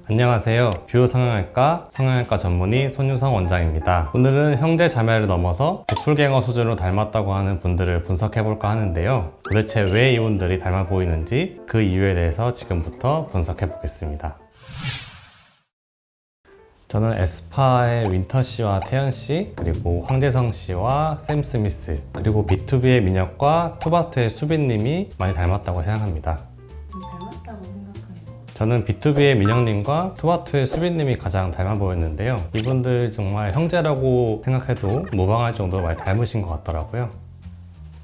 안녕하세요. 뷰 성형외과 성형외과 전문의 손유성 원장입니다. 오늘은 형제 자매를 넘어서 도플갱어 수준으로 닮았다고 하는 분들을 분석해볼까 하는데요. 도대체 왜 이분들이 닮아 보이는지 그 이유에 대해서 지금부터 분석해보겠습니다. 저는 에스파의 윈터 씨와 태연 씨, 그리고 황재성 씨와 샘 스미스, 그리고 B2B의 민혁과 투바투의 수빈 님이 많이 닮았다고 생각합니다. 닮았다고 생각하는 저는 B2B의 민혁님과 투바투의 수빈님이 가장 닮아 보였는데요. 이분들 정말 형제라고 생각해도 무방할 정도로 많이 닮으신 것 같더라고요.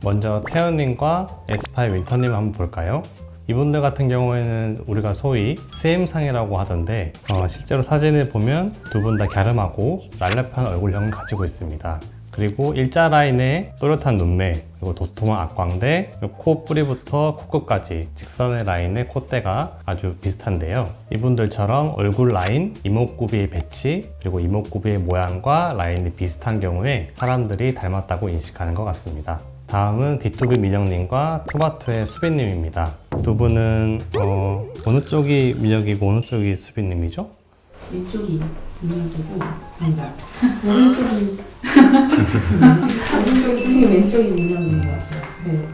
먼저 태연님과 에스파의 윈터님 한번 볼까요? 이분들 같은 경우에는 우리가 소위 스엠상이라고 하던데 실제로 사진을 보면 두 분 다 갸름하고 날렵한 얼굴형을 가지고 있습니다. 그리고 일자 라인의 또렷한 눈매, 그리고 도톰한 악광대, 코 뿌리부터 코끝까지 직선의 라인의 콧대가 아주 비슷한데요. 이분들처럼 얼굴 라인, 이목구비의 배치, 그리고 이목구비의 모양과 라인이 비슷한 경우에 사람들이 닮았다고 인식하는 것 같습니다. 다음은 B2B 민혁님과 투바투의 수빈님입니다. 두 분은 어느 쪽이 민혁이고 어느 쪽이 수빈님이죠? 왼쪽이 민혁이고 아니다 오른쪽이 오른쪽이 수빈이 왼쪽이 민혁인 것 같아요. 네.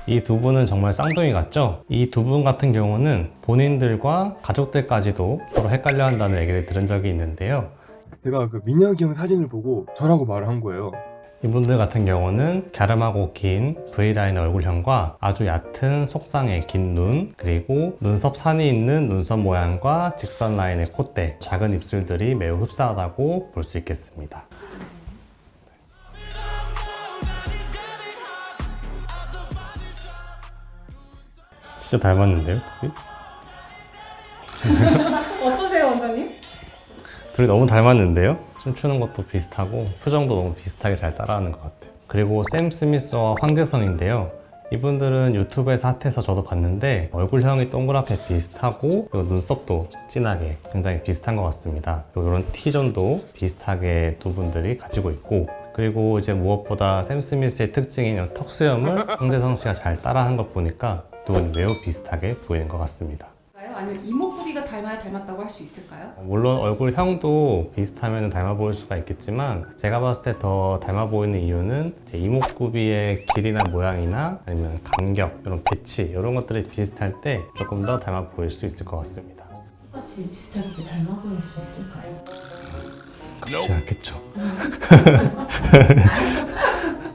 이 두 분은 정말 쌍둥이 같죠? 이 두 분 같은 경우는 본인들과 가족들까지도 서로 헷갈려 한다는 얘기를 들은 적이 있는데요. 제가 그 민혁이 형 사진을 보고 저라고 말을 한 거예요. 이분들 같은 경우는 갸름하고 긴 V라인 얼굴형과 아주 얕은 속상의 긴 눈, 그리고 눈썹 산이 있는 눈썹 모양과 직선 라인의 콧대, 작은 입술들이 매우 흡사하다고 볼 수 있겠습니다. 진짜 닮았는데요, 둘이? 어떠세요, 원장님? 둘이 너무 닮았는데요? 춤추는 것도 비슷하고 표정도 너무 비슷하게 잘 따라하는 것 같아요. 그리고 샘 스미스와 황재성인데요. 이분들은 유튜브에서 핫해서 저도 봤는데 얼굴형이 동그랗게 비슷하고 그리고 눈썹도 진하게 굉장히 비슷한 것 같습니다. 그리고 이런 T존도 비슷하게 두 분들이 가지고 있고, 그리고 이제 무엇보다 샘 스미스의 특징인 턱수염을 황재성 씨가 잘 따라한 걸 보니까 두 분이 매우 비슷하게 보이는 것 같습니다. 아니면 이목구비가 닮았다고 할 수 있을까요? 물론 얼굴형도 비슷하면 닮아 보일 수가 있겠지만 제가 봤을 때 더 닮아 보이는 이유는 제 이목구비의 길이나 모양이나 아니면 간격, 이런 배치 이런 것들이 비슷할 때 조금 더 닮아 보일 수 있을 것 같습니다. 똑같이 비슷하게 닮아 보일 수 있을까요? 그렇지 않겠죠.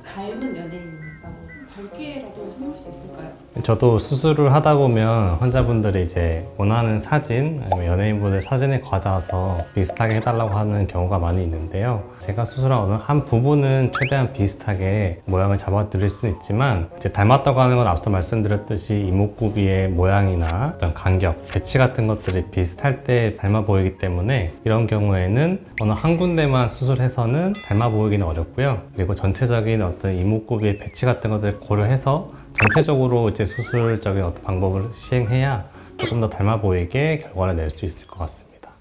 닮은 연예인이 있다고 닮기라도 생길 수 있을까요? 저도 수술을 하다 보면 환자분들이 이제 원하는 사진 아니면 연예인분들 사진을 가져와서 비슷하게 해달라고 하는 경우가 많이 있는데요. 제가 수술한 어느 한 부분은 최대한 비슷하게 모양을 잡아드릴 수는 있지만 이제 닮았다고 하는 건 앞서 말씀드렸듯이 이목구비의 모양이나 어떤 간격, 배치 같은 것들이 비슷할 때 닮아 보이기 때문에 이런 경우에는 어느 한 군데만 수술해서는 닮아 보이기는 어렵고요. 그리고 전체적인 어떤 이목구비의 배치 같은 것들을 고려해서 전체적으로 이제 수술적인 어떤 방법을 시행해야 조금 더 닮아 보이게 결과를 낼 수 있을 것 같습니다.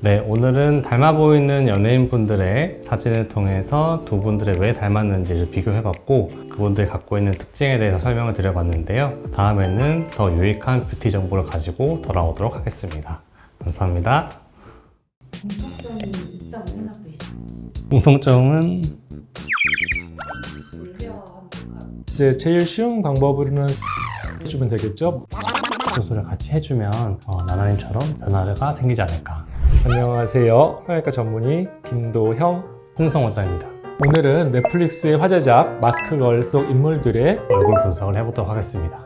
네, 오늘은 닮아 보이는 연예인분들의 사진을 통해서 두 분들의 왜 닮았는지를 비교해봤고 그분들이 갖고 있는 특징에 대해서 설명을 드려봤는데요. 다음에는 더 유익한 뷰티 정보를 가지고 돌아오도록 하겠습니다. 감사합니다. 공통점이 있다고 생각되시는지 공통점은 이제 제일 쉬운 방법으로는 해주면 되겠죠. 수술을 같이 해주면 나나님처럼 변화가 생기지 않을까. 안녕하세요. 성형외과 전문의 김도형. 홍성 원장입니다. 오늘은 넷플릭스의 화제작 마스크걸 속 인물들의 얼굴 분석을 해보도록 하겠습니다.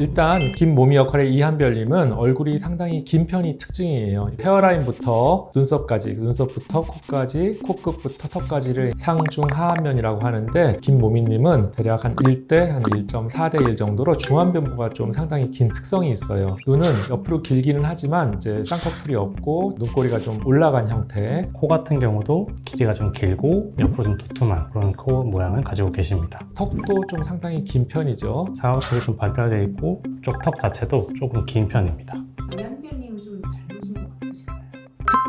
일단 긴 몸이 역할의 이한별님은 얼굴이 상당히 긴 편이 특징이에요. 헤어라인부터 눈썹까지, 눈썹부터 코까지, 코끝부터 턱까지를 상중하한면이라고 하는데 김모미님은 대략 한 1대 한 1.4대 1 정도로 중안변부가 좀 상당히 긴 특성이 있어요. 눈은 옆으로 길기는 하지만 이제 쌍꺼풀이 없고 눈꼬리가 좀 올라간 형태. 코 같은 경우도 길이가 좀 길고 옆으로 좀 두툼한 그런 코 모양을 가지고 계십니다. 턱도 좀 상당히 긴 편이죠. 사각턱이 좀 발달되어 있고 쪽 턱 자체도 조금 긴 편입니다. 이한별님은 좀 닮으신 것 같으신가요?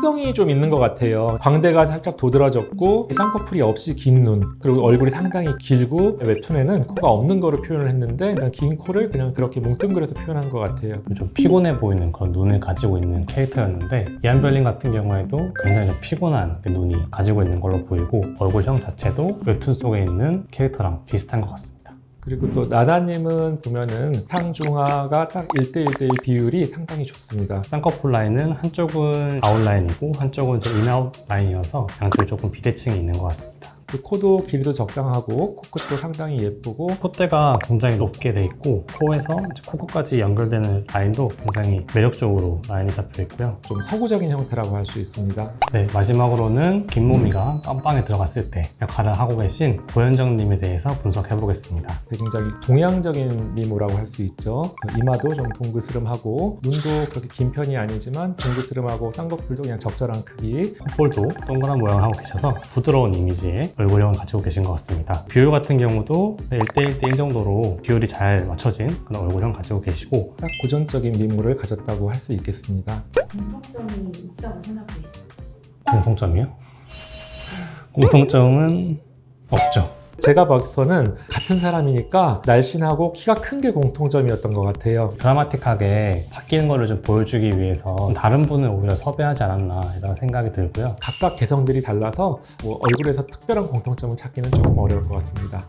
특성이 좀 있는 것 같아요. 광대가 살짝 도드라졌고 쌍꺼풀이 없이 긴 눈, 그리고 얼굴이 상당히 길고 웹툰에는 코가 없는 거로 표현을 했는데 그냥 긴 코를 그냥 그렇게 뭉뚱그려서 표현한 것 같아요. 좀 피곤해 보이는 그런 눈을 가지고 있는 캐릭터였는데 이한별님 같은 경우에도 굉장히 좀 피곤한 그 눈이 가지고 있는 걸로 보이고 얼굴형 자체도 웹툰 속에 있는 캐릭터랑 비슷한 것 같습니다. 그리고 또 나나님은 보면은 상중하가 딱 1대1대1 비율이 상당히 좋습니다. 쌍꺼풀 라인은 한쪽은 아웃라인이고 한쪽은 이제 인아웃 라인이어서 양쪽이 조금 비대칭이 있는 것 같습니다. 그 코도 길이도 적당하고 코끝도 상당히 예쁘고 콧대가 굉장히 높게 돼 있고 코에서 이제 코끝까지 연결되는 라인도 굉장히 매력적으로 라인이 잡혀 있고요. 좀 서구적인 형태라고 할 수 있습니다. 네, 마지막으로는 김모미가 깜빵에 들어갔을 때 역할을 하고 계신 고현정님에 대해서 분석해 보겠습니다. 굉장히 동양적인 미모라고 할 수 있죠. 이마도 좀 동그스름하고 눈도 그렇게 긴 편이 아니지만 동그스름하고 쌍꺼풀도 그냥 적절한 크기. 콧볼도 동그란 모양을 하고 계셔서 부드러운 이미지의 얼굴형을 가지고 계신 것 같습니다. 비율 같은 경우도 1대1대1 정도로 비율이 잘 맞춰진 그런 얼굴형 가지고 계시고 딱 고전적인 미모를 가졌다고 할 수 있겠습니다. 공통점이 있다고 생각되시는지. 공통점이요? 공통점은 없죠. 제가 봐서는 같은 사람이니까 날씬하고 키가 큰 게 공통점이었던 것 같아요. 드라마틱하게 바뀌는 거를 좀 보여주기 위해서 다른 분을 오히려 섭외하지 않았나 이런 생각이 들고요. 각각 개성들이 달라서 뭐 얼굴에서 특별한 공통점을 찾기는 조금 어려울 것 같습니다.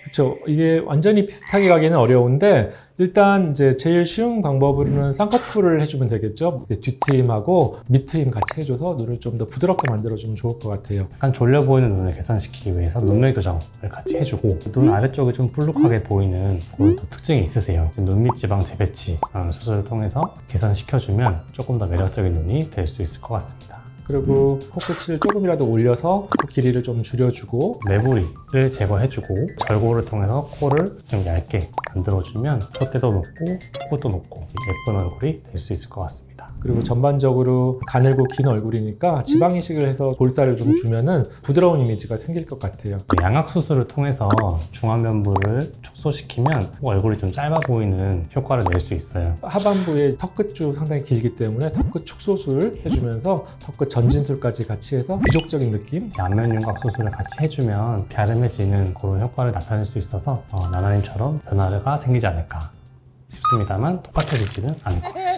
그렇죠. 이게 완전히 비슷하게 가기는 어려운데 일단 이제 제일 쉬운 방법으로는 쌍꺼풀을 해주면 되겠죠. 뒤트임하고 밑트임 같이 해줘서 눈을 좀 더 부드럽게 만들어주면 좋을 것 같아요. 약간 졸려 보이는 눈을 개선시키기 위해서 눈매 교정을 같이 해주고 눈 아래쪽이 좀 불룩하게 보이는 그런 또 특징이 있으세요. 눈밑 지방 재배치 수술을 통해서 개선시켜주면 조금 더 매력적인 눈이 될 수 있을 것 같습니다. 그리고 코끝을 조금이라도 올려서 코 길이를 좀 줄여주고 매부리를 제거해주고 절골을 통해서 코를 좀 얇게 만들어주면 콧대도 높고 코도 높고 예쁜 얼굴이 될 수 있을 것 같습니다. 그리고 전반적으로 가늘고 긴 얼굴이니까 지방 이식을 해서 볼살을 좀 주면은 부드러운 이미지가 생길 것 같아요. 양악 수술을 통해서 중안면부를 축소시키면 얼굴이 좀 짧아 보이는 효과를 낼 수 있어요. 하반부의 턱끝 쪽 상당히 길기 때문에 턱끝 축소술 해주면서 턱끝 전진술까지 같이 해서 귀족적인 느낌? 안면 윤곽 수술을 같이 해주면 갸름해지는 그런 효과를 나타낼 수 있어서 나나님처럼 변화가 생기지 않을까 싶습니다만 똑같아지지는 않을 거예요.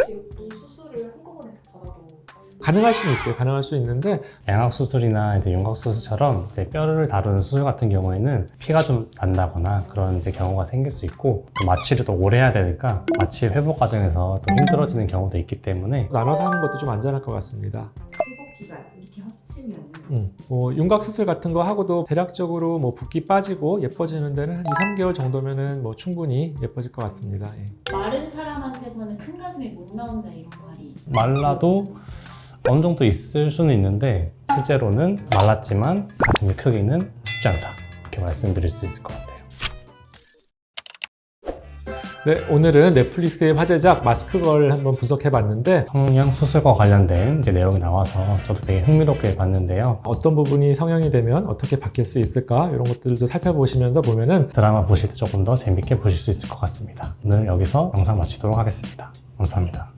이 수술을 한꺼번에 받아도 가능할 수는 있어요. 가능할 수 있는데 양악 수술이나 이제 윤곽 수술처럼 이제 뼈를 다루는 수술 같은 경우에는 피가 좀 난다거나 그런 이제 경우가 생길 수 있고 또 마취를 또 오래 해야 되니까 마취 회복 과정에서 또 힘들어지는 경우도 있기 때문에 나눠서 하는 것도 좀 안전할 것 같습니다. 회복 기간 이렇게 합치면 뭐 윤곽 수술 같은 거 하고도 대략적으로 뭐 붓기 빠지고 예뻐지는 데는 한 2, 3개월 정도면은 뭐 충분히 예뻐질 것 같습니다. 예. 마른 사람한테서는 큰 가슴이 못 나온다 이런 말이 말라도 어느 정도 있을 수는 있는데 실제로는 말랐지만 가슴이 크기는 쉽지 않다 이렇게 말씀드릴 수 있을 것 같아요. 네, 오늘은 넷플릭스의 화제작 마스크걸을 한번 분석해봤는데 성형 수술과 관련된 이제 내용이 나와서 저도 되게 흥미롭게 봤는데요. 어떤 부분이 성형이 되면 어떻게 바뀔 수 있을까 이런 것들도 살펴보시면서 보면은 드라마 보실 때 조금 더 재밌게 보실 수 있을 것 같습니다. 오늘 여기서 영상 마치도록 하겠습니다. 감사합니다.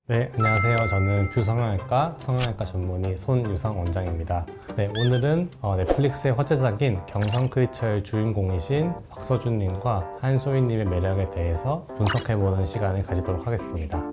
네, 안녕하세요. 저는 뷰성형외과 성형외과 전문의 손유성 원장입니다. 네, 오늘은 넷플릭스의 화제작인 경성 크리처의 주인공이신 박서준님과 한소희님의 매력에 대해서 분석해보는 시간을 가지도록 하겠습니다.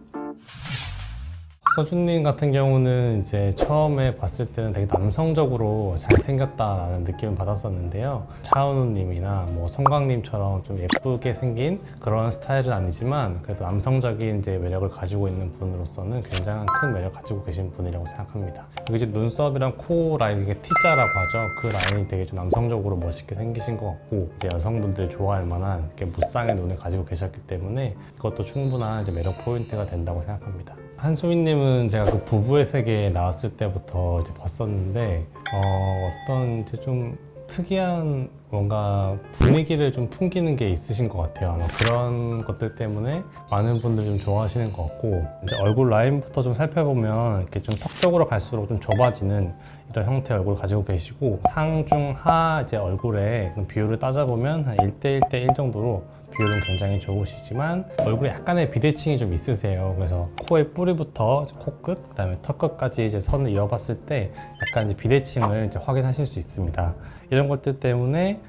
서준님 같은 경우는 이제 처음에 봤을 때는 되게 남성적으로 잘생겼다라는 느낌을 받았었는데요. 차은우님이나 뭐 송강님처럼 좀 예쁘게 생긴 그런 스타일은 아니지만 그래도 남성적인 이제 매력을 가지고 있는 분으로서는 굉장한 큰 매력 가지고 계신 분이라고 생각합니다. 그리고 이제 눈썹이랑 코 라인, 이게 T자라고 하죠. 그 라인이 되게 좀 남성적으로 멋있게 생기신 것 같고 이제 여성분들이 좋아할 만한 이렇게 무쌍의 눈을 가지고 계셨기 때문에 그것도 충분한 이제 매력 포인트가 된다고 생각합니다. 한소희님은 제가 그 부부의 세계에 나왔을 때부터 이제 봤었는데 어떤 이제 좀 특이한 뭔가 분위기를 좀 풍기는 게 있으신 것 같아요. 아마 그런 것들 때문에 많은 분들이 좀 좋아하시는 것 같고 이제 얼굴 라인부터 좀 살펴보면 이렇게 좀 턱 쪽으로 갈수록 좀 좁아지는 이런 형태의 얼굴을 가지고 계시고 상중하 이제 얼굴의 비율을 따져보면 한 1대1대1 정도로 비율은 굉장히 좋으시지만 얼굴에 약간의 비대칭이 좀 있으세요. 그래서 코의 뿌리부터 코끝, 그다음에 턱끝까지 이제 선을 이어봤을 때 약간 이제 비대칭을 이제 확인하실 수 있습니다. 이런 것들 때문에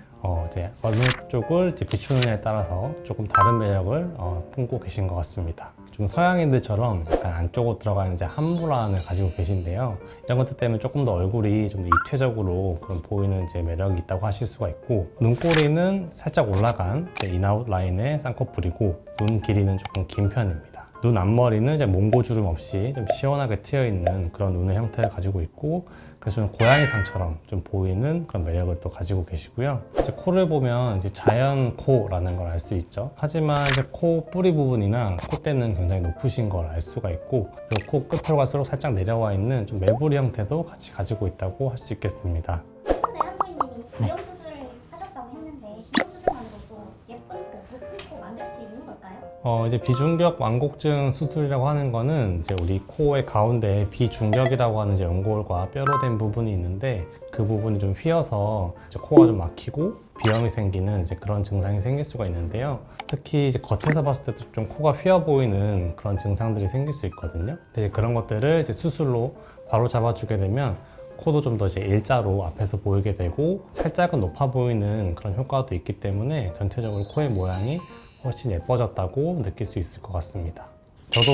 이제 어느 쪽을 이제 비추느냐에 따라서 조금 다른 매력을 품고 계신 것 같습니다. 좀 서양인들처럼 약간 안쪽으로 들어가는 이제 함부란을 가지고 계신데요. 이런 것들 때문에 조금 더 얼굴이 좀 더 입체적으로 그런 보이는 이제 매력이 있다고 하실 수가 있고, 눈꼬리는 살짝 올라간 이제 인아웃 라인의 쌍꺼풀이고, 눈 길이는 조금 긴 편입니다. 눈 앞머리는 이제 몽고주름 없이 좀 시원하게 트여 있는 그런 눈의 형태를 가지고 있고, 그래서 좀 고양이상처럼 좀 보이는 그런 매력을 또 가지고 계시고요. 이제 코를 보면 이제 자연 코라는 걸 알 수 있죠. 하지만 이제 코 뿌리 부분이나 콧대는 굉장히 높으신 걸 알 수가 있고, 그리고 코 끝으로 갈수록 살짝 내려와 있는 좀 매부리 형태도 같이 가지고 있다고 할 수 있겠습니다. 근데 한소희님이 비염 수술을 하셨다고 했는데 비염 수술만으로도 예쁜 코, 높은 코 만들 수 있는 걸까요? 이제 비중격 완곡증 수술이라고 하는 거는 이제 우리 코의 가운데 비중격이라고 하는 이제 연골과 뼈로 된 부분이 있는데, 그 부분이 좀 휘어서 이제 코가 좀 막히고 비염이 생기는 이제 그런 증상이 생길 수가 있는데요. 특히 이제 겉에서 봤을 때도 좀 코가 휘어 보이는 그런 증상들이 생길 수 있거든요. 근데 그런 것들을 이제 수술로 바로 잡아주게 되면 코도 좀 더 이제 일자로 앞에서 보이게 되고, 살짝은 높아 보이는 그런 효과도 있기 때문에 전체적으로 코의 모양이 훨씬 예뻐졌다고 느낄 수 있을 것 같습니다. 저도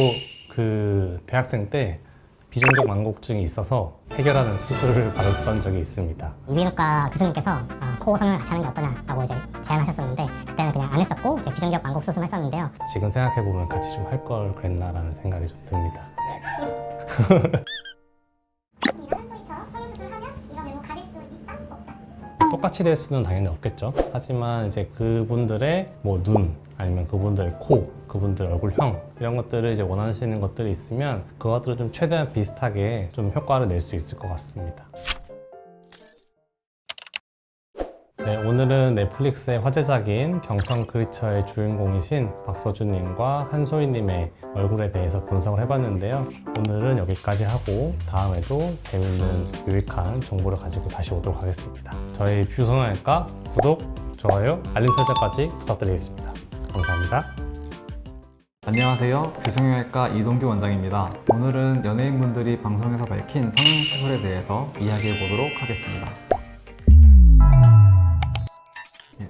그 대학생 때 비중격 완곡증이 있어서 해결하는 수술을 받았던 적이 있습니다. 이비인후과 교수님께서 코 성형을 같이 하는 게 어떠냐라고 이제 제안하셨었는데, 그때는 그냥 안 했었고 이제 비중격 완곡 수술을 했었는데요. 지금 생각해보면 같이 좀 할 걸 그랬나라는 생각이 좀 듭니다. 한소희처럼 성형수술하면 이런 외모 가질 수 있다? 없다? 똑같이 될 수는 당연히 없겠죠. 하지만 이제 그분들의 뭐 눈, 아니면 그분들의 코, 그분들 얼굴형, 이런 것들을 이제 원하시는 것들이 있으면 그것들을 좀 최대한 비슷하게 좀 효과를 낼 수 있을 것 같습니다. 네, 오늘은 넷플릭스의 화제작인 경성 크리처의 주인공이신 박서준님과 한소희님의 얼굴에 대해서 분석을 해봤는데요. 오늘은 여기까지 하고 다음에도 재밌는 유익한 정보를 가지고 다시 오도록 하겠습니다. 저희 뷰성형외과 구독, 좋아요, 알림 설정까지 부탁드리겠습니다. 감사합니다. 안녕하세요. 뷰성형외과 이동규 원장입니다. 오늘은 연예인분들이 방송에서 밝힌 성형수술에 대해서 이야기해 보도록 하겠습니다.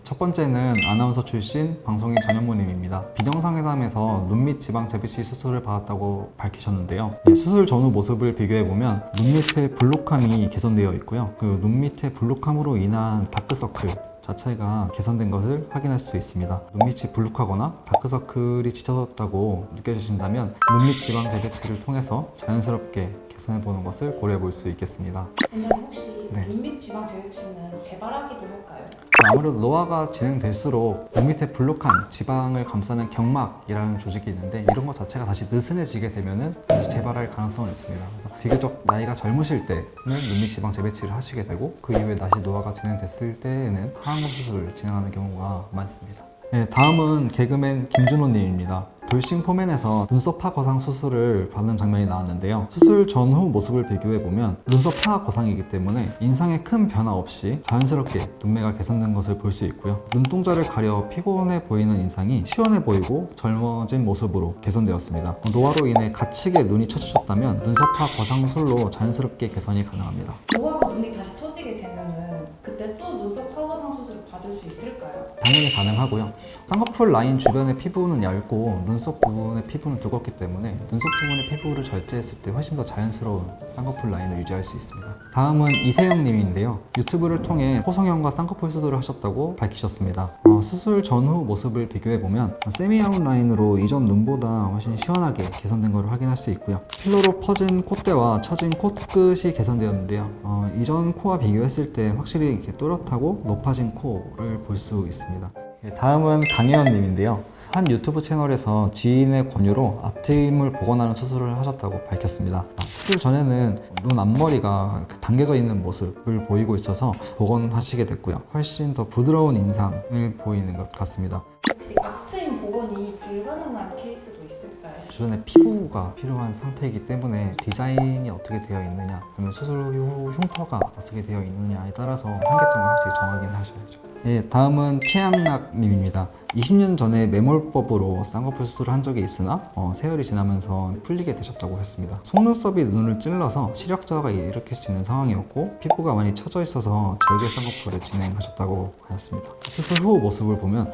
첫 번째는 아나운서 출신 방송인 전현무님입니다. 비정상회담에서 눈 밑 지방 재배치 수술을 받았다고 밝히셨는데요. 수술 전후 모습을 비교해보면 눈 밑에 불룩함이 개선되어 있고요. 그 눈 밑에 불룩함으로 인한 다크서클 자체가 개선된 것을 확인할 수 있습니다. 눈밑이 불룩하거나 다크서클이 짙어졌다고 느껴지신다면 눈밑 지방 재배치를 통해서 자연스럽게 개선해보는 것을 고려해 볼 수 있겠습니다. 원장님 혹시 네. 눈밑 지방 재배치는 재발하기도 할까요? 아무래도 노화가 진행될수록 눈 밑에 불룩한 지방을 감싸는 경막이라는 조직이 있는데, 이런 것 자체가 다시 느슨해지게 되면은 다시 재발할 가능성은 있습니다. 그래서 비교적 나이가 젊으실 때는 눈밑 지방 재배치를 하시게 되고, 그 이후에 다시 노화가 진행됐을 때에는 하안검 수술을 진행하는 경우가 많습니다. 네, 다음은 개그맨 김준호님입니다. 돌싱 포맨에서 눈썹 파 거상 수술을 받는 장면이 나왔는데요. 수술 전후 모습을 비교해보면 눈썹 파 거상이기 때문에 인상에 큰 변화 없이 자연스럽게 눈매가 개선된 것을 볼 수 있고요. 눈동자를 가려 피곤해 보이는 인상이 시원해 보이고 젊어진 모습으로 개선되었습니다. 노화로 인해 갇히게 눈이 처지셨다면 눈썹 파 거상술로 자연스럽게 개선이 가능합니다. 노화가 눈이 다시 처지게 되면은 그때 또 눈썹 파거상 수술을 받을 수 있을까요? 당연히 가능하고요. 쌍꺼풀 라인 주변의 피부는 얇고 눈썹 부분의 피부는 두껍기 때문에 눈썹 부분의 피부를 절제했을 때 훨씬 더 자연스러운 쌍꺼풀 라인을 유지할 수 있습니다. 다음은 이세영 님인데요. 유튜브를 통해 코성형과 쌍꺼풀 수술을 하셨다고 밝히셨습니다. 수술 전후 모습을 비교해보면 세미 아웃 라인으로 이전 눈보다 훨씬 시원하게 개선된 것을 확인할 수 있고요. 필러로 퍼진 콧대와 처진 코끝이 개선되었는데요. 이전 코와 비교했을 때 확실히 이렇게 또렷하고 높아진 코를 볼 수 있습니다. 다음은 강혜원 님인데요. 한 유튜브 채널에서 지인의 권유로 앞트임을 복원하는 수술을 하셨다고 밝혔습니다. 수술 전에는 눈 앞머리가 당겨져 있는 모습을 보이고 있어서 복원하시게 됐고요. 훨씬 더 부드러운 인상을 보이는 것 같습니다. 혹시 앞트임 복원이 불가능한 케이스도 있을까요? 주변에 피부가 필요한 상태이기 때문에 디자인이 어떻게 되어 있느냐, 그러면 수술 후 흉터가 어떻게 되어 있느냐에 따라서 한계점을 확실히 정하긴 하셔야죠. 예, 다음은 최양락님입니다. 20년 전에 매몰법으로 쌍꺼풀 수술을 한 적이 있으나 세월이 지나면서 풀리게 되셨다고 했습니다. 속눈썹이 눈을 찔러서 시력 저하가 일으킬 수 있는 상황이었고 피부가 많이 처져 있어서 절개 쌍꺼풀을 진행하셨다고 하셨습니다. 수술 후 모습을 보면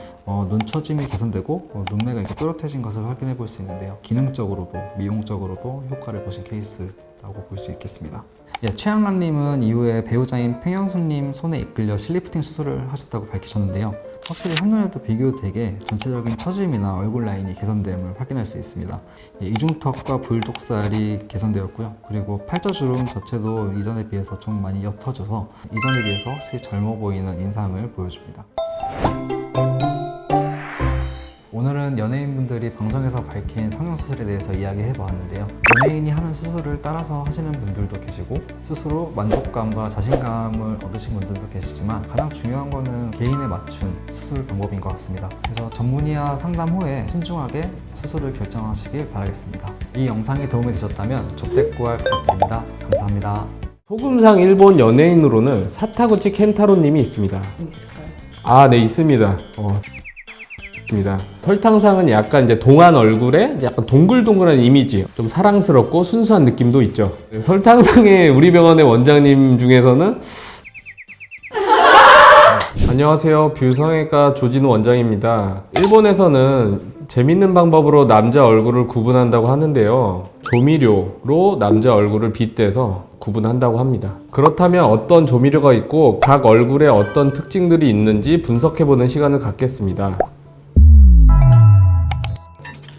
눈 처짐이 개선되고 눈매가 이렇게 또렷해진 것을 확인해 볼 수 있는데요. 기능적으로도 미용적으로도 효과를 보신 케이스라고 볼 수 있겠습니다. 예, 최양락님은 이후에 배우자인 팽영수님 손에 이끌려 실리프팅 수술을 하셨다고 밝히셨는데요. 확실히 한눈에도 비교되게 전체적인 처짐이나 얼굴 라인이 개선됨을 확인할 수 있습니다. 예, 이중턱과 불독살이 개선되었고요. 그리고 팔자주름 자체도 이전에 비해서 좀 많이 옅어져서 이전에 비해서 확실히 젊어 보이는 인상을 보여줍니다. 오늘은 연예인분들이 방송에서 밝힌 성형수술에 대해서 이야기해 보았는데요. 연예인이 하는 수술을 따라서 하시는 분들도 계시고 스스로 만족감과 자신감을 얻으신 분들도 계시지만 가장 중요한 거는 개인에 맞춘 수술 방법인 것 같습니다. 그래서 전문의와 상담 후에 신중하게 수술을 결정하시길 바라겠습니다. 이 영상이 도움이 되셨다면 좋댓글 부탁드립니다. 감사합니다. 소금상 일본 연예인으로는 사타구치 켄타로님이 있습니다. 아, 네, 있습니다. 설탕상은 약간 이제 동안 얼굴에 약간 동글동글한 이미지, 좀 사랑스럽고 순수한 느낌도 있죠. 설탕상의 우리 병원의 원장님 중에서는 안녕하세요, 뷰성형외과 조진우 원장입니다. 일본에서는 재밌는 방법으로 남자 얼굴을 구분한다고 하는데요, 조미료로 남자 얼굴을 빗대서 구분한다고 합니다. 그렇다면 어떤 조미료가 있고 각 얼굴에 어떤 특징들이 있는지 분석해보는 시간을 갖겠습니다.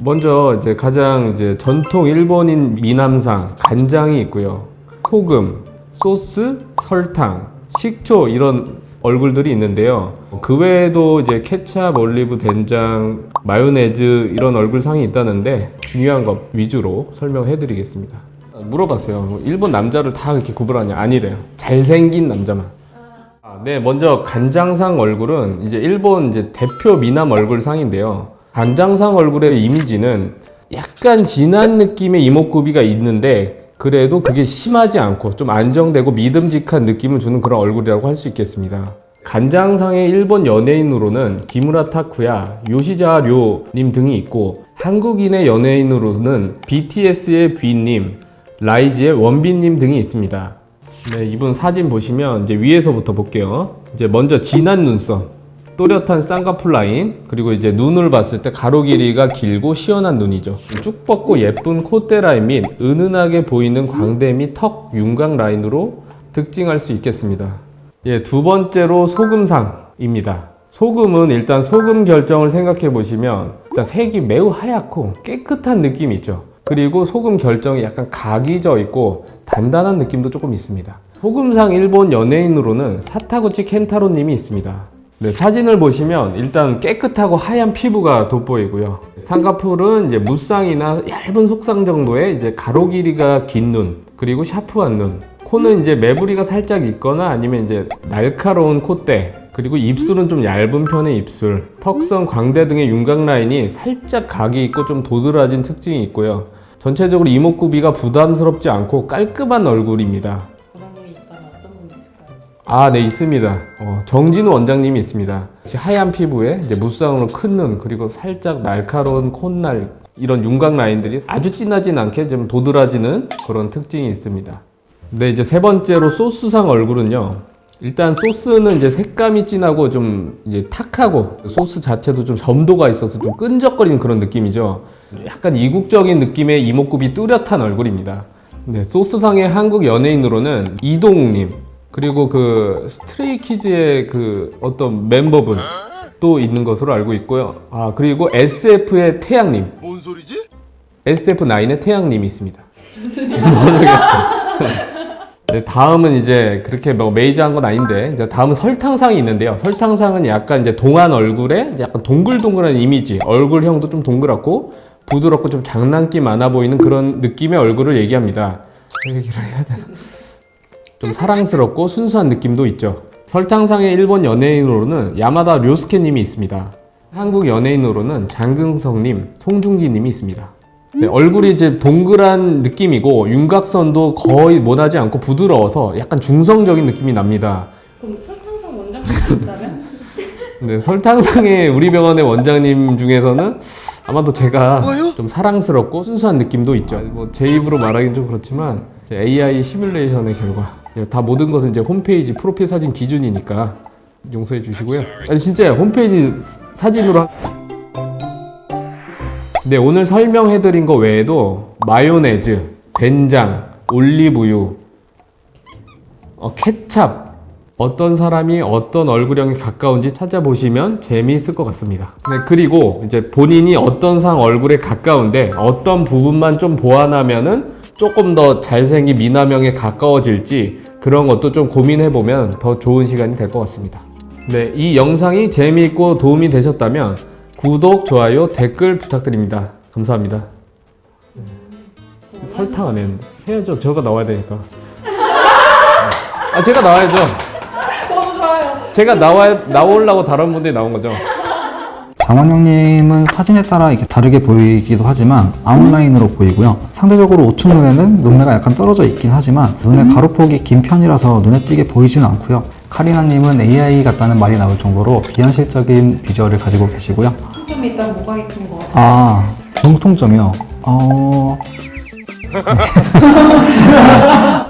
먼저 이제 가장 전통 일본인 미남상 간장이 있고요. 소금, 소스, 설탕, 식초 이런 얼굴들이 있는데요. 그 외에도 이제 케찹, 올리브, 된장, 마요네즈 이런 얼굴상이 있다는데 중요한 것 위주로 설명해 드리겠습니다. 물어봤어요. 일본 남자를 다 이렇게 구분하냐? 아니래요. 잘생긴 남자만. 네, 먼저 간장상 얼굴은 이제 일본 대표 미남 얼굴상인데요. 간장상 얼굴의 이미지는 약간 진한 느낌의 이목구비가 있는데 그래도 그게 심하지 않고 좀 안정되고 믿음직한 느낌을 주는 그런 얼굴이라고 할 수 있겠습니다. 간장상의 일본 연예인으로는 기무라 타쿠야, 요시자 료님 등이 있고 한국인의 연예인으로는 BTS의 뷔님, 라이즈의 원빈님 등이 있습니다. 네, 이분 사진 보시면 이제 위에서부터 볼게요. 이제 먼저 진한 눈썹, 또렷한 쌍꺼풀 라인, 그리고 이제 눈을 봤을 때 가로 길이가 길고 시원한 눈이죠. 쭉 뻗고 예쁜 콧대 라인 및 은은하게 보이는 광대 및 턱 윤곽 라인으로 특징할 수 있겠습니다. 예, 두 번째로 소금상입니다. 소금은 일단 소금 결정을 생각해 보시면 일단 색이 매우 하얗고 깨끗한 느낌이 있죠. 그리고 소금 결정이 약간 각이 져 있고 단단한 느낌도 조금 있습니다. 소금상 일본 연예인으로는 사타구치 켄타로님이 있습니다. 네, 사진을 보시면 일단 깨끗하고 하얀 피부가 돋보이고요. 쌍꺼풀은 이제 무쌍이나 얇은 속쌍 정도의 이제 가로 길이가 긴 눈, 그리고 샤프한 눈. 코는 이제 매부리가 살짝 있거나 아니면 이제 날카로운 콧대, 그리고 입술은 좀 얇은 편의 입술, 턱선, 광대 등의 윤곽 라인이 살짝 각이 있고 좀 도드라진 특징이 있고요. 전체적으로 이목구비가 부담스럽지 않고 깔끔한 얼굴입니다. 아, 네, 있습니다. 정진우 원장님이 있습니다. 하얀 피부에 이제 무쌍으로 큰 눈, 그리고 살짝 날카로운 콧날, 이런 윤곽 라인들이 아주 진하진 않게 좀 도드라지는 그런 특징이 있습니다. 네, 이제 세 번째로 소스상 얼굴은요. 일단 소스는 이제 색감이 진하고 좀 이제 탁하고 소스 자체도 좀 점도가 있어서 좀 끈적거리는 그런 느낌이죠. 약간 이국적인 느낌의 이목구비 뚜렷한 얼굴입니다. 네, 소스상의 한국 연예인으로는 이동욱님, 그리고 그 스트레이키즈의 그 어떤 멤버분 또 있는 것으로 알고 있고요. 아, 그리고 SF의 태양님. 뭔 소리지? SF9의 태양님이 있습니다. 모르겠어요. 네, 다음은 이제 그렇게 뭐 메이저한 건 아닌데 이제 다음은 설탕상이 있는데요. 설탕상은 약간 이제 동안 얼굴에 이제 약간 동글동글한 이미지, 얼굴형도 좀 동그랗고 부드럽고 좀 장난기 많아 보이는 그런 느낌의 얼굴을 얘기합니다. 얘기를 해야 되나? 좀 사랑스럽고 순수한 느낌도 있죠. 설탕상의 일본 연예인으로는 야마다 료스케님이 있습니다. 한국 연예인으로는 장근석님, 송중기님이 있습니다. 네, 얼굴이 이제 동그란 느낌이고 윤곽선도 거의 못하지 않고 부드러워서 약간 중성적인 느낌이 납니다. 그럼 설탕상 원장님 있다면? 네, 설탕상의 우리 병원의 원장님 중에서는 아마도 제가 좀 사랑스럽고 순수한 느낌도 있죠. 뭐 제 입으로 말하기는 좀 그렇지만 AI 시뮬레이션의 결과 다 모든 것은 이제 홈페이지 프로필 사진 기준이니까 용서해 주시고요. 아니 진짜요. 홈페이지 사진으로 네, 오늘 설명해드린 거 외에도 마요네즈, 된장, 올리브유, 케찹 어떤 사람이 어떤 얼굴형에 가까운지 찾아보시면 재미있을 것 같습니다. 네, 그리고 이제 본인이 어떤 상 얼굴에 가까운데 어떤 부분만 좀 보완하면은 조금 더 잘생긴 미남형에 가까워질지 그런 것도 좀 고민해보면 더 좋은 시간이 될 것 같습니다. 네, 이 영상이 재미있고 도움이 되셨다면 구독, 좋아요, 댓글 부탁드립니다. 감사합니다. 설탕 안 했는데 해야죠. 제가 나와야 되니까. 제가 나와야죠. 너무 좋아요. 제가 나오려고 다른 분들이 나온 거죠. 장원영님은 사진에 따라 이렇게 다르게 보이기도 하지만 아웃라인으로 보이고요. 상대적으로 우측 눈에는 눈매가 약간 떨어져 있긴 하지만 눈의 가로폭이 긴 편이라서 눈에 띄게 보이지는 않고요. 카리나님은 AI 같다는 말이 나올 정도로 비현실적인 비주얼을 가지고 계시고요. 좀 일단 뭐가 있는 것 같아요. 공통점이요.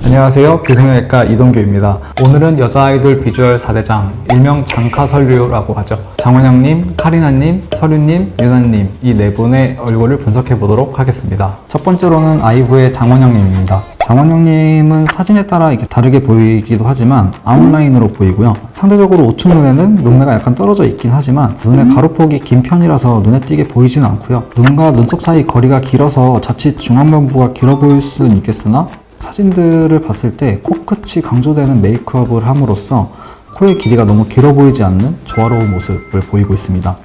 안녕하세요. 비성형외과 이동규입니다. 오늘은 여자 아이돌 비주얼 4대장, 일명 장카설류라고 하죠. 장원영님, 카리나님, 설유님, 유나님 이 네 분의 얼굴을 분석해 보도록 하겠습니다. 첫 번째로는 아이브의 장원영님입니다. 장원영님은 사진에 따라 이렇게 다르게 보이기도 하지만 아웃라인으로 보이고요. 상대적으로 우측 눈에는 눈매가 약간 떨어져 있긴 하지만 눈의 가로폭이 긴 편이라서 눈에 띄게 보이진 않고요. 눈과 눈썹 사이 거리가 길어서 자칫 중안면부가 길어 보일 수는 있겠으나 사진들을 봤을 때 코끝이 강조되는 메이크업을 함으로써 코의 길이가 너무 길어 보이지 않는 조화로운 모습을 보이고 있습니다.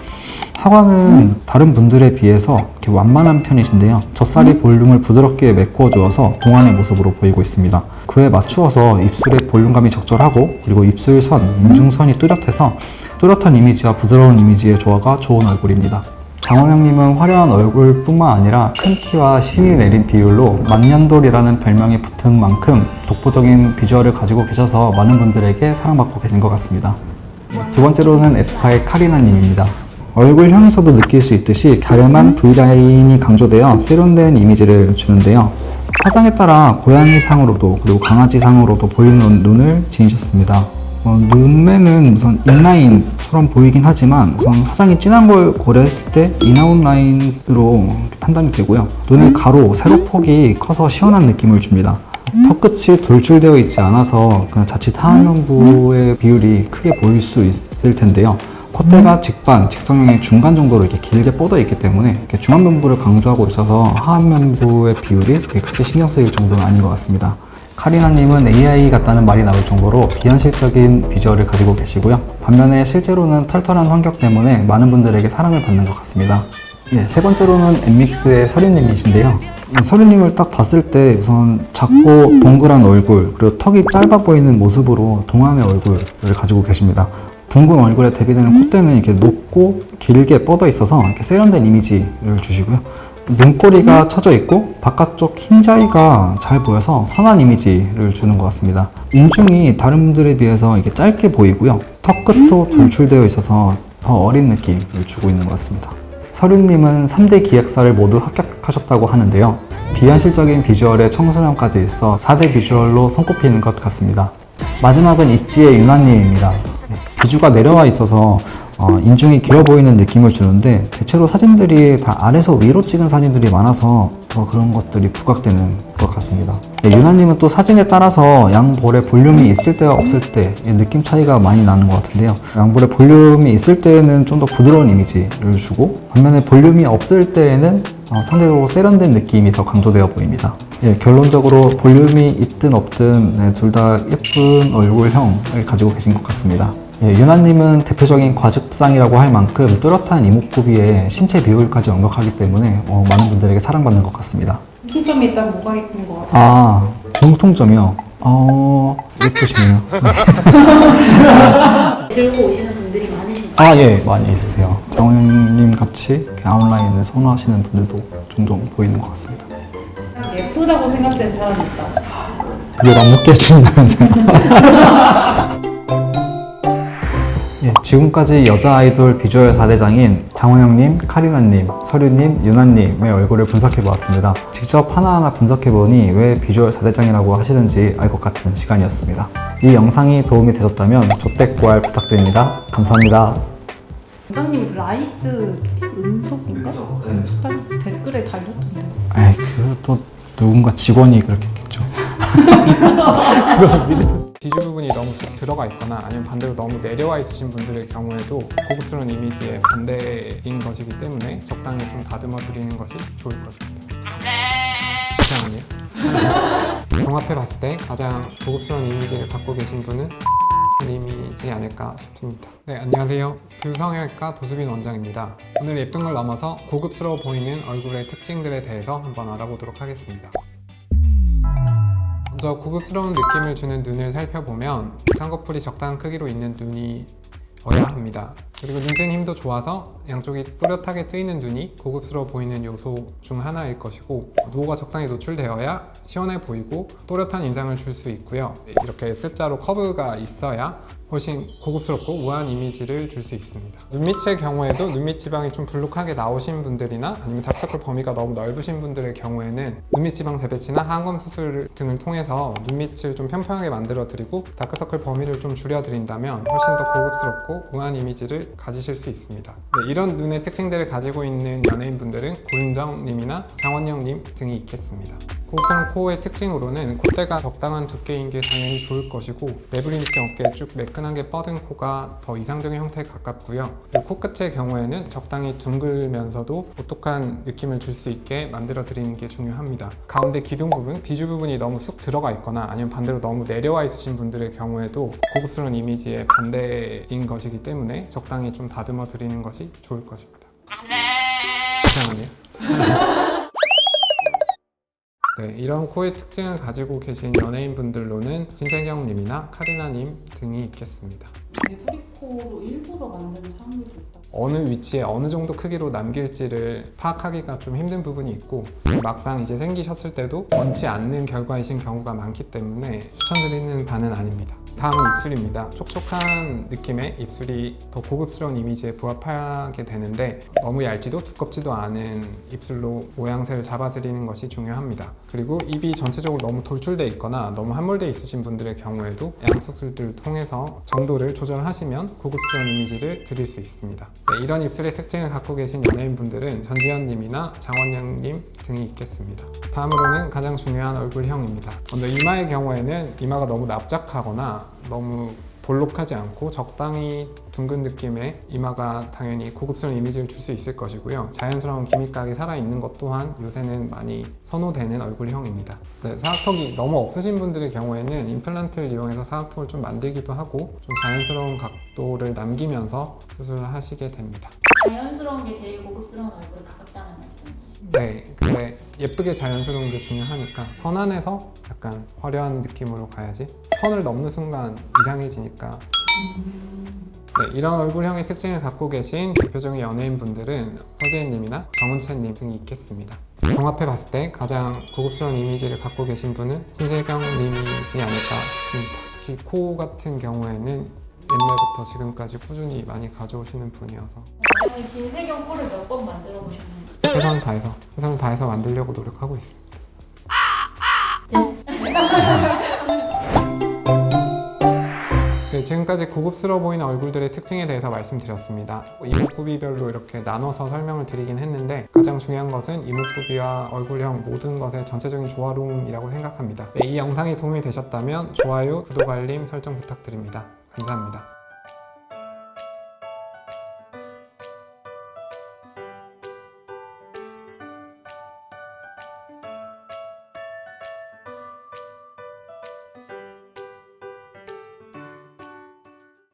하관은 다른 분들에 비해서 이렇게 완만한 편이신데요. 젖살이 볼륨을 부드럽게 메꿔 주어서 동안의 모습으로 보이고 있습니다. 그에 맞추어서 입술의 볼륨감이 적절하고 그리고 입술선, 인중선이 뚜렷해서 뚜렷한 이미지와 부드러운 이미지의 조화가 좋은 얼굴입니다. 장원영님은 화려한 얼굴뿐만 아니라 큰 키와 신이 내린 비율로 만년돌이라는 별명이 붙은 만큼 독보적인 비주얼을 가지고 계셔서 많은 분들에게 사랑받고 계신 것 같습니다. 두 번째로는 에스파의 카리나님입니다. 얼굴형에서도 느낄 수 있듯이 갸름한 V라인이 강조되어 세련된 이미지를 주는데요. 화장에 따라 고양이상으로도 그리고 강아지상으로도 보이는 눈을 지니셨습니다. 눈매는 우선 인라인처럼 보이긴 하지만 우선 화장이 진한 걸 고려했을 때 인아웃 라인으로 판단이 되고요. 눈의 가로, 세로폭이 커서 시원한 느낌을 줍니다. 턱끝이 돌출되어 있지 않아서 그냥 자칫 하안면부의 비율이 크게 보일 수 있을 텐데요. 콧대가 직반, 직선형의 중간 정도로 이렇게 길게 뻗어 있기 때문에 이렇게 중안면부를 강조하고 있어서 하안면부의 비율이 그렇게 크게 신경 쓰일 정도는 아닌 것 같습니다. 카리나님은 AI 같다는 말이 나올 정도로 비현실적인 비주얼을 가지고 계시고요. 반면에 실제로는 털털한 성격 때문에 많은 분들에게 사랑을 받는 것 같습니다. 세 번째로는 엠믹스의 설유님이신데요. 설유님을 딱 봤을 때 우선 작고 동그란 얼굴 그리고 턱이 짧아 보이는 모습으로 동안의 얼굴을 가지고 계십니다. 둥근 얼굴에 대비되는 콧대는 이렇게 높고 길게 뻗어 있어서 이렇게 세련된 이미지를 주시고요. 눈꼬리가 처져 있고 바깥쪽 흰자위가 잘 보여서 선한 이미지를 주는 것 같습니다. 인중이 다른 분들에 비해서 이게 짧게 보이고요. 턱끝도 돌출되어 있어서 더 어린 느낌을 주고 있는 것 같습니다. 설유님은 3대 기획사를 모두 합격하셨다고 하는데요. 비현실적인 비주얼에 청소년까지 있어 4대 비주얼로 손꼽히는 것 같습니다. 마지막은 있지의 유나님입니다. 비주가 내려와 있어서 인중이 길어 보이는 느낌을 주는데 대체로 사진들이 다 아래서 위로 찍은 사진들이 많아서 더 그런 것들이 부각되는 것 같습니다. 유나님은 또 사진에 따라서 양볼에 볼륨이 있을 때와 없을 때 느낌 차이가 많이 나는 것 같은데요. 양볼에 볼륨이 있을 때는 좀 더 부드러운 이미지를 주고 반면에 볼륨이 없을 때에는 상대적으로 세련된 느낌이 더 강조되어 보입니다. 결론적으로 볼륨이 있든 없든 둘 다 예쁜 얼굴형을 가지고 계신 것 같습니다. 유나님은 대표적인 과즙상이라고 할 만큼 뚜렷한 이목구비에 신체 비율까지 완벽하기 때문에 많은 분들에게 사랑받는 것 같습니다. 공통점이 일단 뭐가 있는 것 같아요? 공통점이요? 예쁘시네요. 들고 오시는 분들이 많으신가요? 예, 많이 있으세요. 장원영님 같이 아웃라인을 선호하시는 분들도 종종 보이는 것 같습니다. 예쁘다고 생각되는 사람이 있다. 이걸 안 먹게 해주신다면서요? 예, 지금까지 여자 아이돌 비주얼 4대장인 장원영님, 카리나님, 서류님, 유나님의 얼굴을 분석해보았습니다. 직접 하나하나 분석해보니 왜 비주얼 4대장이라고 하시는지 알 것 같은 시간이었습니다. 이 영상이 도움이 되셨다면 조댓구알 부탁드립니다. 감사합니다. 원장님 라이즈 은석인가? 댓글에 달렸던데. 에이, 그것도 누군가 직원이 그렇게 했겠죠. 비주 부분이 너무 쑥 들어가 있거나 아니면 반대로 너무 내려와 있으신 분들의 경우에도 고급스러운 이미지의 반대인 것이기 때문에 적당히 좀 다듬어 드리는 것이 좋을 것입니다. 이상하네요. 종합해 봤을 때 가장 고급스러운 이미지를 갖고 계신 분은 님이지 않을까 싶습니다. 네, 안녕하세요. 두성형외과 도수빈 원장입니다. 오늘 예쁜 걸 넘어서 고급스러워 보이는 얼굴의 특징들에 대해서 한번 알아보도록 하겠습니다. 먼저 고급스러운 느낌을 주는 눈을 살펴보면 쌍꺼풀이 적당한 크기로 있는 눈이어야 합니다. 그리고 눈뜬 힘도 좋아서 양쪽이 또렷하게 뜨이는 눈이 고급스러워 보이는 요소 중 하나일 것이고, 노후가 적당히 노출되어야 시원해 보이고 또렷한 인상을 줄 수 있고요. 이렇게 S자로 커브가 있어야 훨씬 고급스럽고 우아한 이미지를 줄 수 있습니다. 눈밑의 경우에도 눈밑 지방이 좀 불룩하게 나오신 분들이나 아니면 다크서클 범위가 너무 넓으신 분들의 경우에는 눈밑 지방 재배치나 하안검 수술 등을 통해서 눈밑을 좀 평평하게 만들어 드리고 다크서클 범위를 좀 줄여 드린다면 훨씬 더 고급스럽고 우아한 이미지를 가지실 수 있습니다. 네, 이런 눈의 특징들을 가지고 있는 연예인분들은 고윤정님이나 장원영님 등이 있겠습니다. 고급스러운 코의 특징으로는 콧대가 적당한 두께인 게 당연히 좋을 것이고, 매부리 밑에 어깨에 쭉 매끈하게 뻗은 코가 더 이상적인 형태에 가깝고요. 코끝의 경우에는 적당히 둥글면서도 오똑한 느낌을 줄 수 있게 만들어 드리는 게 중요합니다. 가운데 기둥 부분, 비주 부분이 너무 쑥 들어가 있거나 아니면 반대로 너무 내려와 있으신 분들의 경우에도 고급스러운 이미지의 반대인 것이기 때문에 적당히 좀 다듬어 드리는 것이 좋을 것입니다. 이상하네요. 네, 이런 코의 특징을 가지고 계신 연예인분들로는 신세경님이나 카리나님 등이 있겠습니다. 매부리코로 일부러 만드는 사람들도 있다. 어느 위치에 어느 정도 크기로 남길지를 파악하기가 좀 힘든 부분이 있고, 막상 이제 생기셨을 때도 원치 않는 결과이신 경우가 많기 때문에 추천드리는 바는 아닙니다. 다음은 입술입니다. 촉촉한 느낌의 입술이 더 고급스러운 이미지에 부합하게 되는데, 너무 얇지도 두껍지도 않은 입술로 모양새를 잡아드리는 것이 중요합니다. 그리고 입이 전체적으로 너무 돌출돼 있거나 너무 함몰돼 있으신 분들의 경우에도 양수술들을 통해서 정도를 조절하시면 고급스러운 이미지를 드릴 수 있습니다. 네, 이런 입술의 특징을 갖고 계신 연예인분들은 전지현님이나 장원영님 등이 있겠습니다. 다음으로는 가장 중요한 얼굴형입니다. 먼저 이마의 경우에는 이마가 너무 납작하거나 너무 볼록하지 않고 적당히 둥근 느낌의 이마가 당연히 고급스러운 이미지를 줄 수 있을 것이고요. 자연스러운 기미각이 살아있는 것 또한 요새는 많이 선호되는 얼굴형입니다. 네, 사각턱이 너무 없으신 분들의 경우에는 임플란트를 이용해서 사각턱을 좀 만들기도 하고 좀 자연스러운 각도를 남기면서 수술을 하시게 됩니다. 자연스러운 게 제일 고급스러운 얼굴에 가깝다는 말씀이시죠? 네, 근데 예쁘게 자연스러운 게 중요하니까 선 안에서 약간 화려한 느낌으로 가야지 선을 넘는 순간 이상해지니까. 네, 이런 얼굴형의 특징을 갖고 계신 대표적인 연예인분들은 서재인님이나 정은채님 등이 있겠습니다. 종합해 봤을 때 가장 고급스러운 이미지를 갖고 계신 분은 신세경님이지 않을까 싶습니다. 특히 코 같은 경우에는 옛날부터 지금까지 꾸준히 많이 가져오시는 분이어서. 신세경 코를 몇 번 만들어 보셨나요? 최선을 다해서 만들려고 노력하고 있습니다. 네, 지금까지 고급스러워 보이는 얼굴들의 특징에 대해서 말씀드렸습니다. 이목구비별로 이렇게 나눠서 설명을 드리긴 했는데, 가장 중요한 것은 이목구비와 얼굴형 모든 것의 전체적인 조화로움이라고 생각합니다. 네, 이 영상이 도움이 되셨다면 좋아요, 구독, 알림 설정 부탁드립니다. 감사합니다.